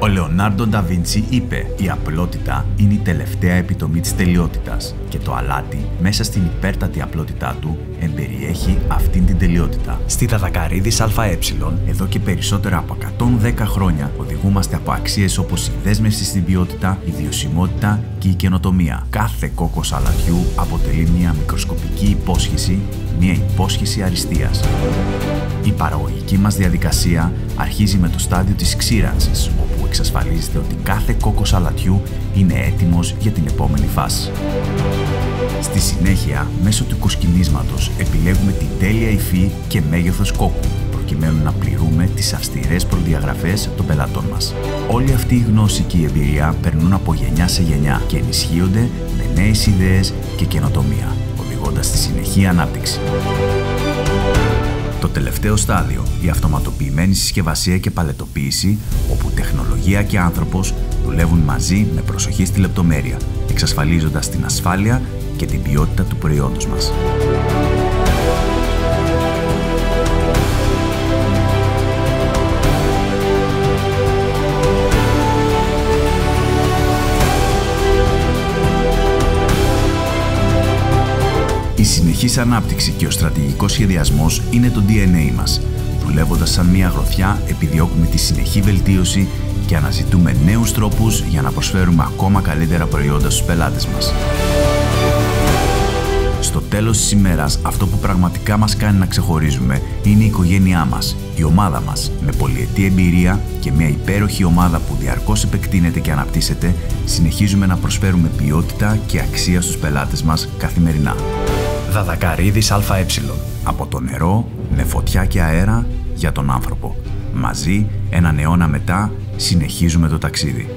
Ο Λεωνάρντο ντα Βίντσι είπε: «Η απλότητα είναι η τελευταία επιτομή της τελειότητας και το αλάτι, μέσα στην υπέρτατη απλότητά του, εμπεριέχει αυτήν την τελειότητα». Στη Δαδακαρίδης ΑΕ, εδώ και περισσότερα από 110 χρόνια, οδηγούμαστε από αξίες όπως η δέσμευση στην ποιότητα, η βιωσιμότητα και η καινοτομία. Κάθε κόκκος αλατιού αποτελεί μια μικροσκοπική υπόσχεση, μια υπόσχεση αριστείας. Η παραγωγική μας διαδικασία αρχίζει με το στάδιο της ξύρανσης, όπου εξασφαλίζεται ότι κάθε κόκκος αλατιού είναι έτοιμος για την επόμενη φάση. Στη συνέχεια, μέσω του κοσκινίσματος επιλέγουμε την τέλεια υφή και μέγεθος κόκκου, προκειμένου να πληρούμε τις αυστηρές προδιαγραφές των πελατών μας. Όλη αυτή η γνώση και η εμπειρία περνούν από γενιά σε γενιά και ενισχύονται με νέες ιδέες και καινοτομία, οδηγώντας στη συνεχή ανάπτυξη. Το τελευταίο στάδιο, η αυτοματοποιημένη συσκευασία και παλετοποίηση, όπου τεχνολογία και άνθρωπος δουλεύουν μαζί με προσοχή στη λεπτομέρεια, εξασφαλίζοντας την ασφάλεια και την ποιότητα του προϊόντος μας. Η συνεχής ανάπτυξη και ο στρατηγικός σχεδιασμός είναι το DNA μας. Δουλεύοντας σαν μία γροθιά, επιδιώκουμε τη συνεχή βελτίωση και αναζητούμε νέους τρόπους για να προσφέρουμε ακόμα καλύτερα προϊόντα στους πελάτες μας. Στο τέλος της ημέρας, αυτό που πραγματικά μας κάνει να ξεχωρίζουμε είναι η οικογένειά μας, η ομάδα μας. Με πολυετή εμπειρία και μια υπέροχη ομάδα που διαρκώς επεκτείνεται και αναπτύσσεται, συνεχίζουμε να προσφέρουμε ποιότητα και αξία στους πελάτες μας καθημερινά. Δαδακαρίδης ΑΕ. Από το νερό, με φωτιά και αέρα, για τον άνθρωπο. Μαζί, έναν αιώνα μετά, συνεχίζουμε το ταξίδι.